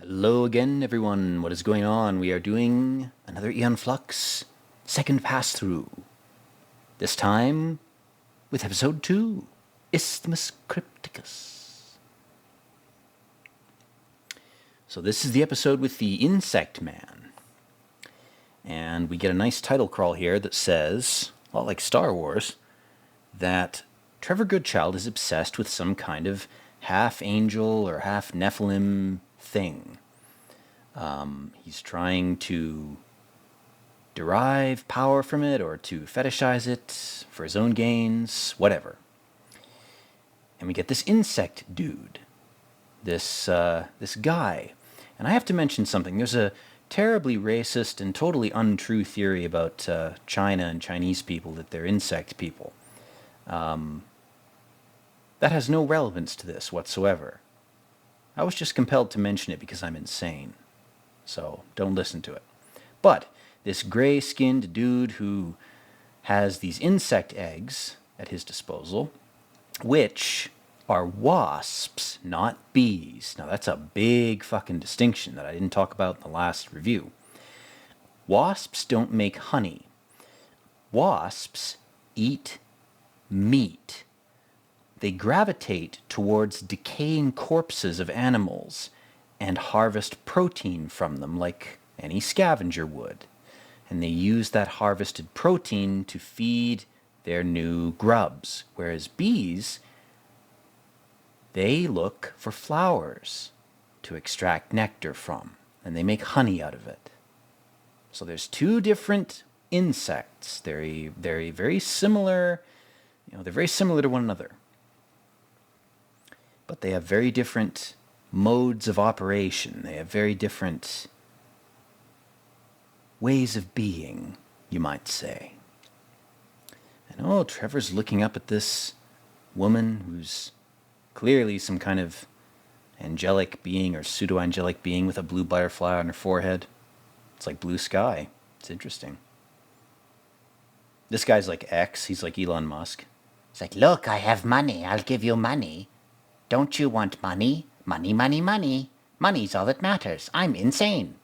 Hello again, everyone. What is going on? We are doing another Eon Flux second pass-through. This time with episode 2, Isthmus Crypticus. So this is the episode with the Insect Man. And we get a nice title crawl here that says, a lot like Star Wars, that Trevor Goodchild is obsessed with some kind of half-angel or half-Nephilim thing. He's trying to derive power from it or to fetishize it for his own gains, whatever. And we get this insect dude, this guy. And I have to mention something. There's a terribly racist and totally untrue theory about China and Chinese people, that they're insect people. That has no relevance to this whatsoever. I was just compelled to mention it because I'm insane. So don't listen to it. But this gray-skinned dude who has these insect eggs at his disposal, which are wasps, not bees. Now that's a big fucking distinction that I didn't talk about in the last review. Wasps don't make honey. Wasps eat meat. They gravitate towards decaying corpses of animals and harvest protein from them like any scavenger would. And they use that harvested protein to feed their new grubs. Whereas bees, they look for flowers to extract nectar from, and they make honey out of it. So there's two different insects. They're very similar. They're very similar to one another. But they have very different modes of operation. They have very different ways of being, you might say. And Trevor's looking up at this woman who's clearly some kind of angelic being or pseudo-angelic being with a blue butterfly on her forehead. It's like blue sky. It's interesting. This guy's like X. He's like Elon Musk. It's like, look, I have money. I'll give you money. Don't you want money? Money, money, money. Money's all that matters. I'm insane.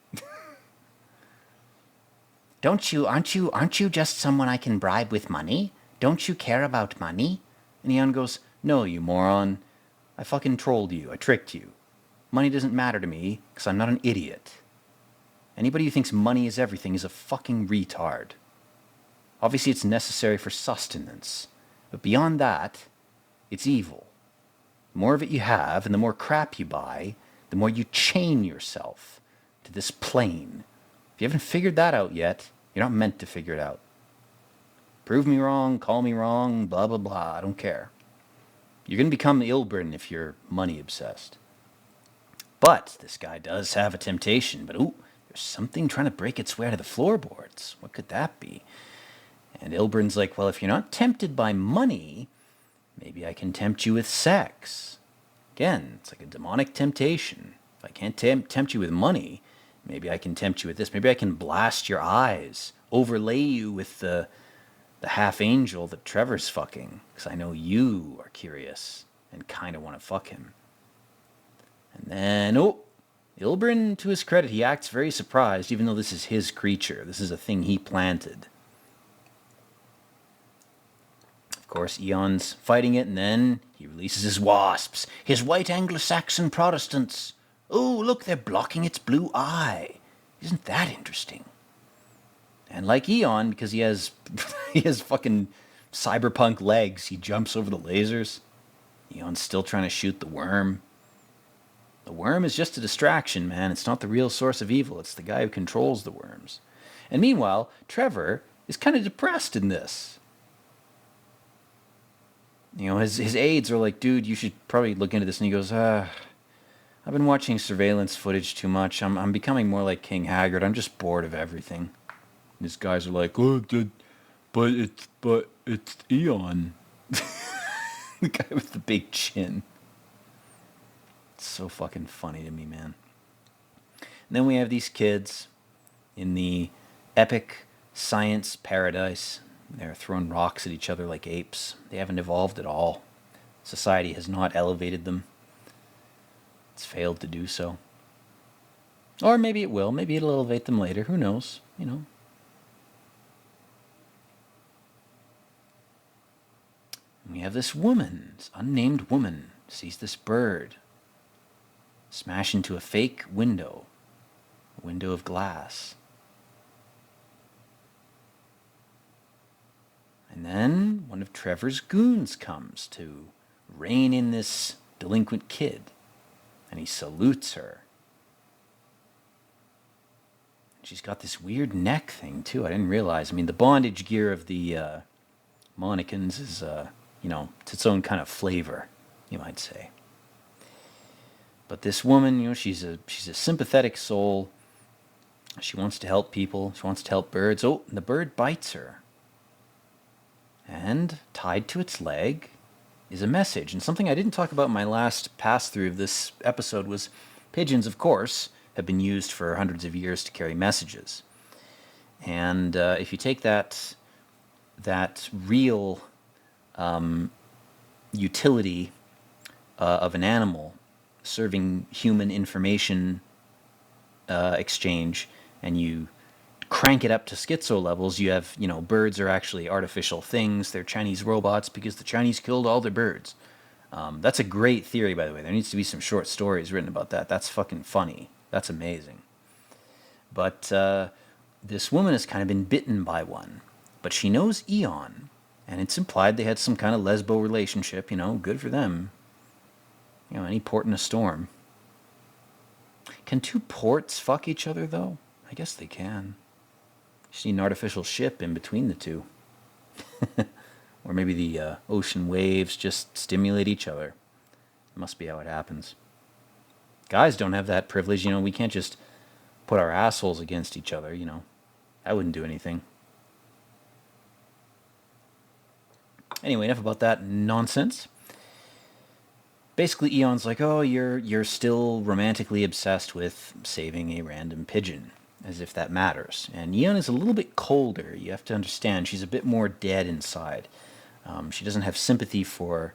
Aren't you just someone I can bribe with money? Don't you care about money? And Eon goes, no, you moron. I fucking trolled you. I tricked you. Money doesn't matter to me, because I'm not an idiot. Anybody who thinks money is everything is a fucking retard. Obviously it's necessary for sustenance. But beyond that, it's evil. The more of it you have, and the more crap you buy, the more you chain yourself to this plane. If you haven't figured that out yet, you're not meant to figure it out. Prove me wrong, call me wrong, blah, blah, blah, I don't care. You're going to become Ilbrin if you're money obsessed. But this guy does have a temptation, but there's something trying to break its way out of the floorboards. What could that be? And Ilbrin's like, well, if you're not tempted by money, maybe I can tempt you with sex. Again, it's like a demonic temptation. If I can't tempt you with money, maybe I can tempt you with this. Maybe I can blast your eyes, overlay you with the half-angel that Trevor's fucking, because I know you are curious and kind of want to fuck him. And then, Ilbrin, to his credit, he acts very surprised, even though this is his creature. This is a thing he planted. Of course, Eon's fighting it, and then he releases his wasps, his white Anglo-Saxon Protestants. Oh, look, they're blocking its blue eye. Isn't that interesting? And like Eon, because he has fucking cyberpunk legs, he jumps over the lasers. Eon's still trying to shoot the worm. The worm is just a distraction, man. It's not the real source of evil. It's the guy who controls the worms. And meanwhile, Trevor is kind of depressed in this. His aides are like, dude, you should probably look into this. And he goes, I've been watching surveillance footage too much. I'm becoming more like King Haggard. I'm just bored of everything. And these guys are like, but it's Eon. The guy with the big chin. It's so fucking funny to me, man. And then we have these kids in the epic science paradise. They're throwing rocks at each other like apes. They haven't evolved at all. Society has not elevated them. It's failed to do so. Or maybe it will. Maybe it'll elevate them later. Who knows? You know. And we have this woman, this unnamed woman, sees this bird smash into a fake window, a window of glass. And then one of Trevor's goons comes to rein in this delinquent kid, and he salutes her. She's got this weird neck thing, too. I didn't realize. I mean, the bondage gear of the Monicans is, it's its own kind of flavor, you might say. But this woman, she's a sympathetic soul. She wants to help people. She wants to help birds. Oh, and the bird bites her. And tied to its leg is a message. And something I didn't talk about in my last pass-through of this episode was pigeons, of course, have been used for hundreds of years to carry messages. And if you take that real utility of an animal serving human information exchange, and you crank it up to schizo levels, you have, birds are actually artificial things. They're Chinese robots because the Chinese killed all their birds. That's a great theory, by the way. There needs to be some short stories written about that. That's fucking funny. That's amazing. But this woman has kind of been bitten by one. But she knows Eon, and it's implied they had some kind of lesbo relationship. Good for them. Any port in a storm. Can two ports fuck each other, though? I guess they can. You just need an artificial ship in between the two. Or maybe the ocean waves just stimulate each other. Must be how it happens. Guys don't have that privilege. We can't just put our assholes against each other. That wouldn't do anything. Anyway, enough about that nonsense. Basically, Eon's like, oh, you're still romantically obsessed with saving a random pigeon, as if that matters. And Eon is a little bit colder. You have to understand, she's a bit more dead inside. She doesn't have sympathy for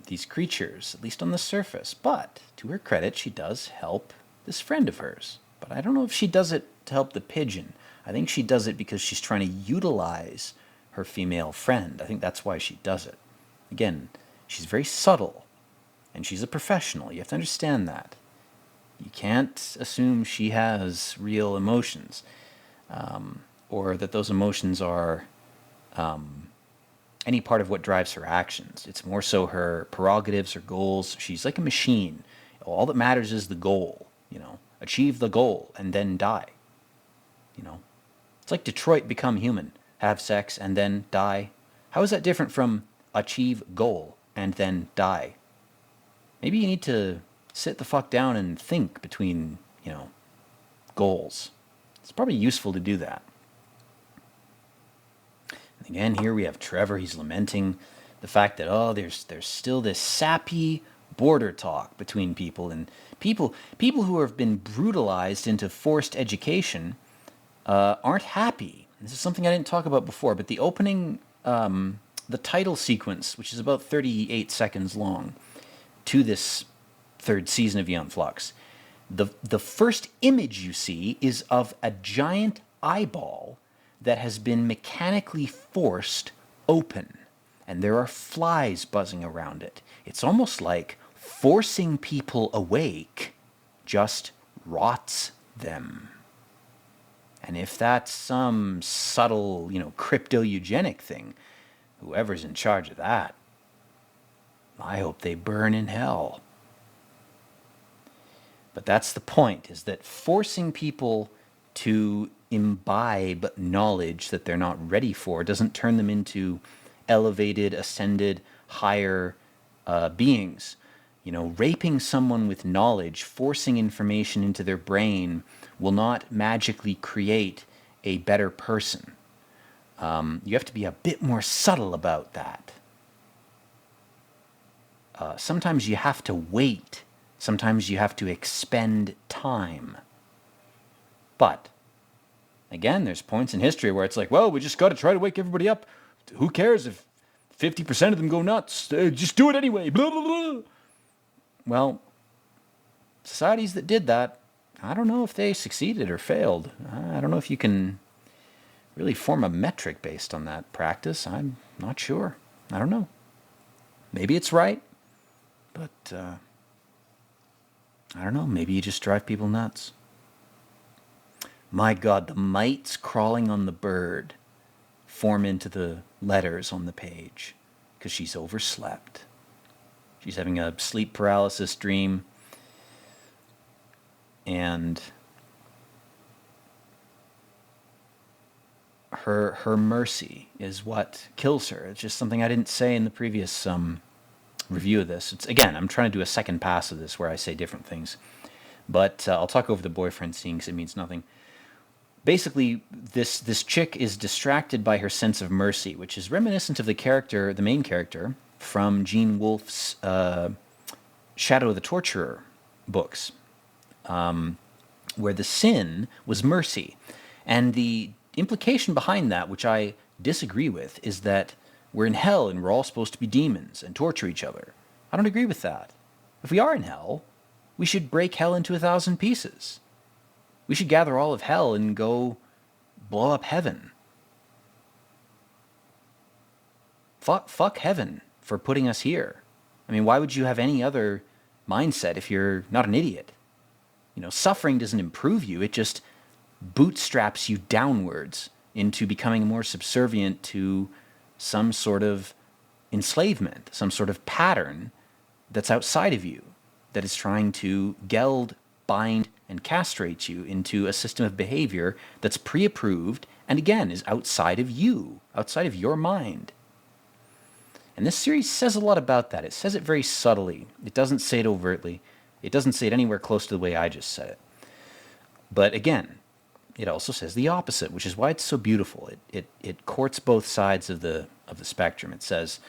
these creatures, at least on the surface. But, to her credit, she does help this friend of hers. But I don't know if she does it to help the pigeon. I think she does it because she's trying to utilize her female friend. I think that's why she does it. Again, she's very subtle, and she's a professional. You have to understand that. You can't assume she has real emotions, or that those emotions are any part of what drives her actions. It's more so her prerogatives, her goals. She's like a machine. All that matters is the goal, Achieve the goal and then die, It's like Detroit Become Human. Have sex and then die. How is that different from achieve goal and then die? Maybe you need to sit the fuck down and think between, goals. It's probably useful to do that. And again, here we have Trevor. He's lamenting the fact that, there's still this sappy border talk between people, and people who have been brutalized into forced education aren't happy. This is something I didn't talk about before, but the opening, the title sequence, which is about 38 seconds long, to this third season of Eon Flux, the first image you see is of a giant eyeball that has been mechanically forced open, and there are flies buzzing around it. It's almost like forcing people awake just rots them. And if that's some subtle, crypto-eugenic thing, whoever's in charge of that, I hope they burn in hell. But that's the point, is that forcing people to imbibe knowledge that they're not ready for doesn't turn them into elevated, ascended, higher beings. Raping someone with knowledge, forcing information into their brain, will not magically create a better person. You have to be a bit more subtle about that. Sometimes you have to wait. Sometimes you have to expend time. But, again, there's points in history where it's like, well, we just got to try to wake everybody up. Who cares if 50% of them go nuts? Just do it anyway. Blah, blah, blah. Well, societies that did that, I don't know if they succeeded or failed. I don't know if you can really form a metric based on that practice. I'm not sure. I don't know. Maybe it's right, but I don't know. Maybe you just drive people nuts. My God, the mites crawling on the bird form into the letters on the page because she's overslept. She's having a sleep paralysis dream, and her mercy is what kills her. It's just something I didn't say in the previous review of this. It's, again, I'm trying to do a second pass of this where I say different things, but I'll talk over the boyfriend scene because it means nothing. Basically, this chick is distracted by her sense of mercy, which is reminiscent of the main character from Gene Wolfe's Shadow of the Torturer books, where the sin was mercy. And the implication behind that, which I disagree with, is that we're in hell and we're all supposed to be demons and torture each other. I don't agree with that. If we are in hell, we should break hell into 1,000 pieces. We should gather all of hell and go blow up heaven. Fuck heaven for putting us here. I mean, why would you have any other mindset if you're not an idiot? You know, suffering doesn't improve you. It just bootstraps you downwards into becoming more subservient to some sort of enslavement, some sort of pattern that's outside of you, that is trying to geld, bind, and castrate you into a system of behavior that's pre-approved and, again, is outside of you, outside of your mind. And this series says a lot about that. It says it very subtly. It doesn't say it overtly. It doesn't say it anywhere close to the way I just said it. But again, it also says the opposite, which is why it's so beautiful. It courts both sides of the spectrum. It says,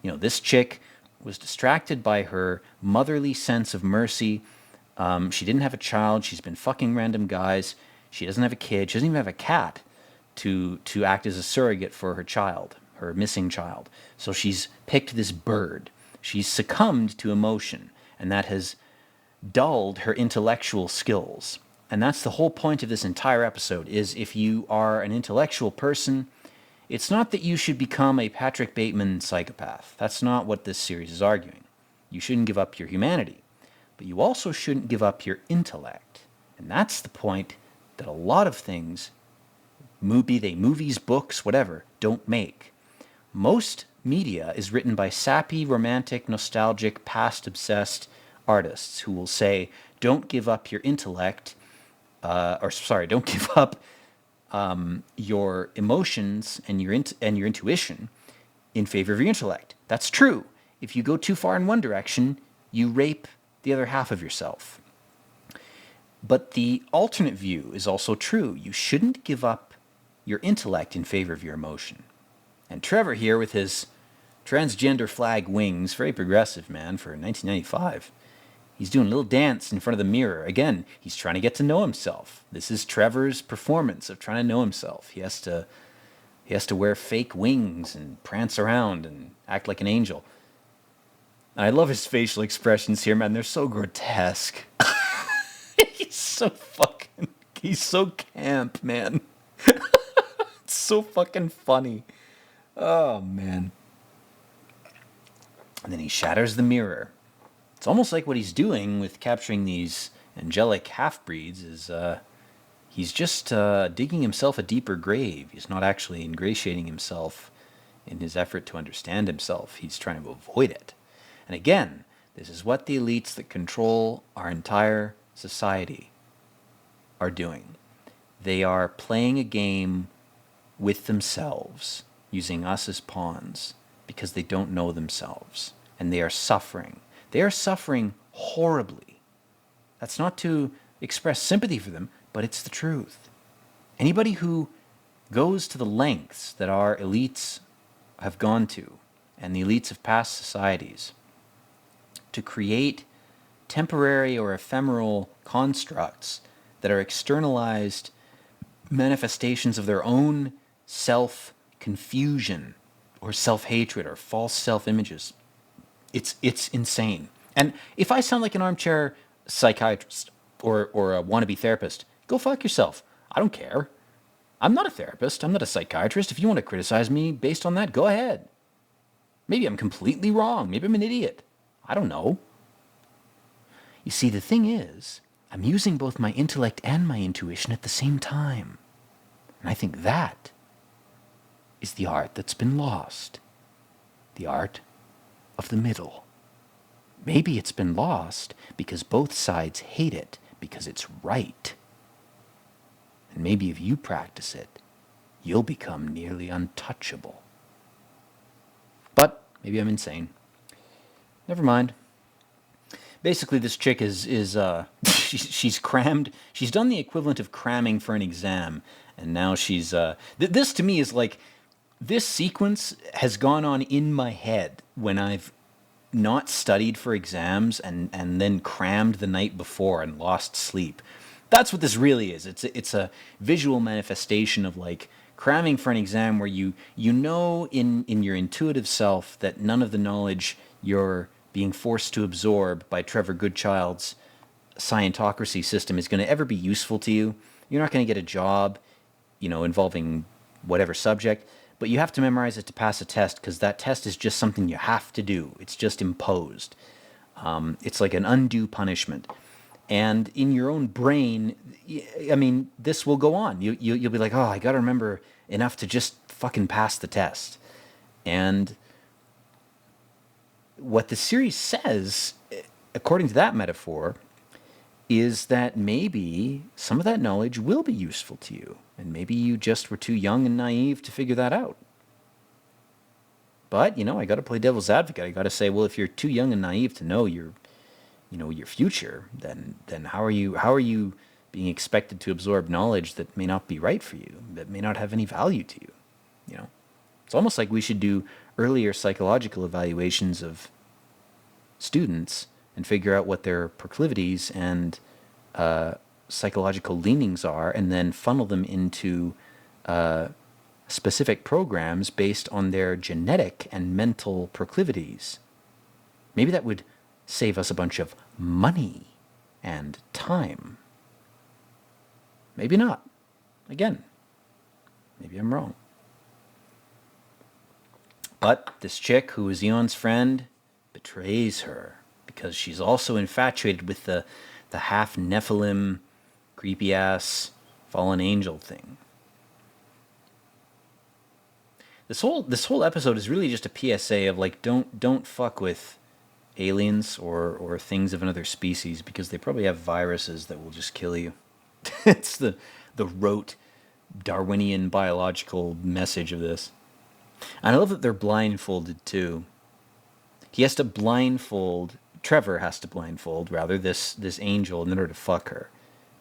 you know, this chick was distracted by her motherly sense of mercy. She didn't have a child. She's been fucking random guys. She doesn't have a kid. She doesn't even have a cat to act as a surrogate for her child, her missing child. So she's picked this bird. She's succumbed to emotion, and that has dulled her intellectual skills. And that's the whole point of this entire episode, is if you are an intellectual person, it's not that you should become a Patrick Bateman psychopath. That's not what this series is arguing. You shouldn't give up your humanity, but you also shouldn't give up your intellect. And that's the point that a lot of things, be they movies, books, whatever, don't make. Most media is written by sappy, romantic, nostalgic, past-obsessed artists who will say, don't give up your intellect, don't give up your emotions and your intuition in favor of your intellect. That's true. If you go too far in one direction, you rape the other half of yourself. But the alternate view is also true. You shouldn't give up your intellect in favor of your emotion. And Trevor here with his transgender flag wings, very progressive, man, for 1995. He's doing a little dance in front of the mirror. Again, he's trying to get to know himself. This is Trevor's performance of trying to know himself. He has to wear fake wings and prance around and act like an angel. I love his facial expressions here, man. They're so grotesque. He's so camp, man. It's so fucking funny. Oh, man. And then he shatters the mirror. It's almost like what he's doing with capturing these angelic half-breeds is he's just digging himself a deeper grave. He's not actually ingratiating himself in his effort to understand himself. He's trying to avoid it. And again, this is what the elites that control our entire society are doing. They are playing a game with themselves, using us as pawns, because they don't know themselves. And they are suffering. They are suffering horribly. That's not to express sympathy for them, but it's the truth. Anybody who goes to the lengths that our elites have gone to, and the elites of past societies, to create temporary or ephemeral constructs that are externalized manifestations of their own self-confusion or self-hatred or false self-images. It's insane. And if I sound like an armchair psychiatrist or a wannabe therapist, go fuck yourself. I don't care. I'm not a therapist. I'm not a psychiatrist. If you want to criticize me based on that, go ahead. Maybe I'm completely wrong. Maybe I'm an idiot. I don't know. You see, the thing is, I'm using both my intellect and my intuition at the same time. And I think that is the art that's been lost. The art of the middle. Maybe it's been lost because both sides hate it because it's right. And maybe if you practice it, you'll become nearly untouchable. But maybe I'm insane. Never mind. Basically, this chick is she's crammed. She's done the equivalent of cramming for an exam, and now she's this to me is like this sequence has gone on in my head when I've not studied for exams and then crammed the night before and lost sleep. That's what this really is. It's a visual manifestation of like cramming for an exam where you know in your intuitive self that none of the knowledge you're being forced to absorb by Trevor Goodchild's scientocracy system is going to ever be useful to you. You're not going to get a job, involving whatever subject, but you have to memorize it to pass a test because that test is just something you have to do. It's just imposed. It's like an undue punishment. And in your own brain, I mean, this will go on. You'll be like, oh, I got to remember enough to just fucking pass the test. And what the series says, according to that metaphor, is that maybe some of that knowledge will be useful to you. And maybe you just were too young and naive to figure that out. But, I got to play devil's advocate. I got to say, well, if you're too young and naive to know your future, then how are you being expected to absorb knowledge that may not be right for you, that may not have any value to you? It's almost like we should do earlier psychological evaluations of students and figure out what their proclivities and psychological leanings are, and then funnel them into specific programs based on their genetic and mental proclivities. Maybe that would save us a bunch of money and time. Maybe not. Again, maybe I'm wrong. But this chick who is Eon's friend betrays her because she's also infatuated with the half Nephilim, creepy ass fallen angel thing. This whole episode is really just a PSA of like don't fuck with aliens or things of another species because they probably have viruses that will just kill you. It's the rote Darwinian biological message of this. And I love that they're blindfolded too. Trevor has to blindfold, rather, this angel in order to fuck her.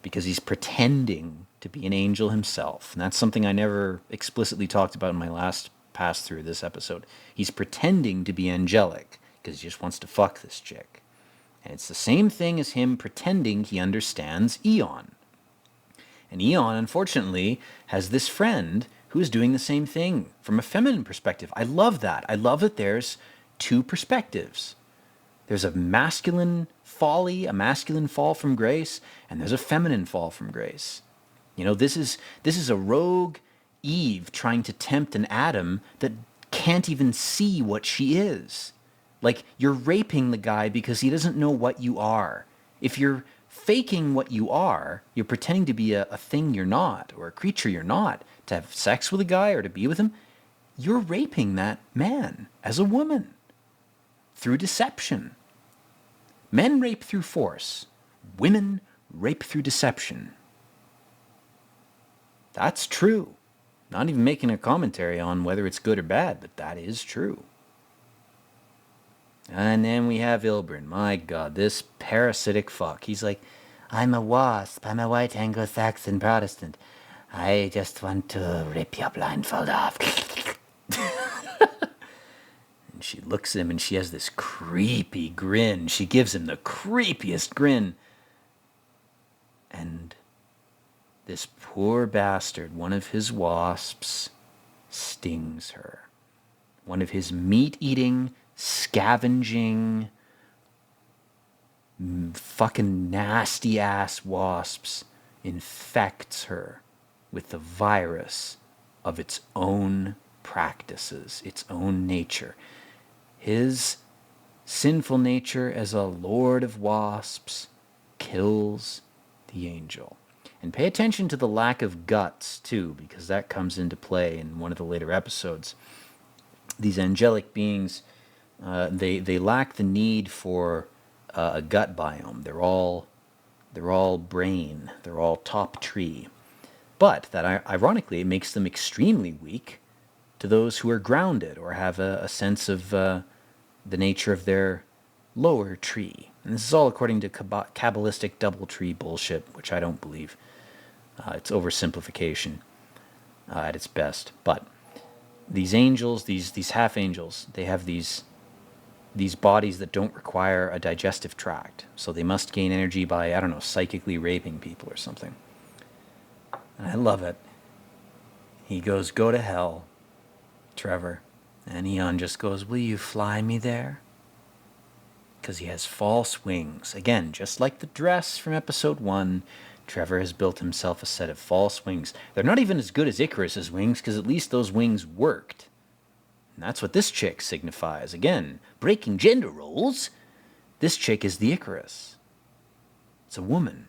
Because he's pretending to be an angel himself. And that's something I never explicitly talked about in my last pass through this episode. He's pretending to be angelic because he just wants to fuck this chick. And it's the same thing as him pretending he understands Eon. And Eon, unfortunately, has this friend who is doing the same thing from a feminine perspective. I love that. I love that there's two perspectives. There's a masculine folly, a masculine fall from grace, and there's a feminine fall from grace. This is a rogue Eve trying to tempt an Adam that can't even see what she is. Like, you're raping the guy because he doesn't know what you are. If you're faking what you are, you're pretending to be a thing you're not, or a creature you're not, to have sex with a guy or to be with him, you're raping that man as a woman through deception. Men rape through force. Women rape through deception. That's true. Not even making a commentary on whether it's good or bad, but that is true. And then we have Ilbrin. My God, this parasitic fuck. He's like, I'm a wasp. I'm a white Anglo-Saxon Protestant. I just want to rip your blindfold off. And she looks at him and she has this creepy grin. She gives him the creepiest grin. And this poor bastard, one of his wasps, stings her. One of his meat-eating, scavenging, fucking nasty ass wasps infects her with the virus of its own practices, its own nature. His sinful nature as a lord of wasps kills the angel. And pay attention to the lack of guts, too, because that comes into play in one of the later episodes. These angelic beings, they lack the need for a gut biome. They're all brain. They're all top tree. But that ironically it makes them extremely weak to those who are grounded or have a sense of the nature of their lower tree. And this is all according to Kabbalistic double tree bullshit, which I don't believe. It's oversimplification at its best. But these angels, these half angels, they have these bodies that don't require a digestive tract. So they must gain energy by, I don't know, psychically raping people or something. And I love it. He goes, "Go to hell, Trevor." And Eon just goes, "Will you fly me there?" Because he has false wings. Again, just like the dress from episode 1, Trevor has built himself a set of false wings. They're not even as good as Icarus's wings, because at least those wings worked. And that's what this chick signifies. Again, breaking gender roles. This chick is the Icarus. It's a woman.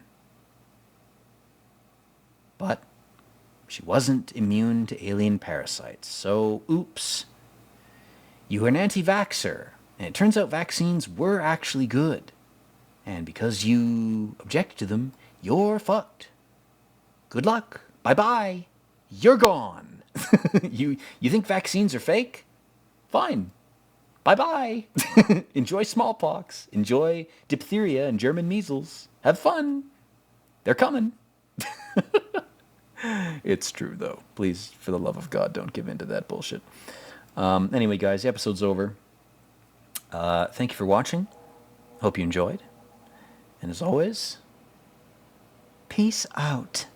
But she wasn't immune to alien parasites. So, oops. You were an anti-vaxxer. And it turns out vaccines were actually good. And because you objected to them, you're fucked. Good luck. Bye-bye. You're gone. You think vaccines are fake? Fine. Bye-bye. Enjoy smallpox. Enjoy diphtheria and German measles. Have fun. They're coming. It's true, though. Please, for the love of God, don't give in to that bullshit. Anyway, guys, the episode's over. Thank you for watching. Hope you enjoyed. And as always, peace out.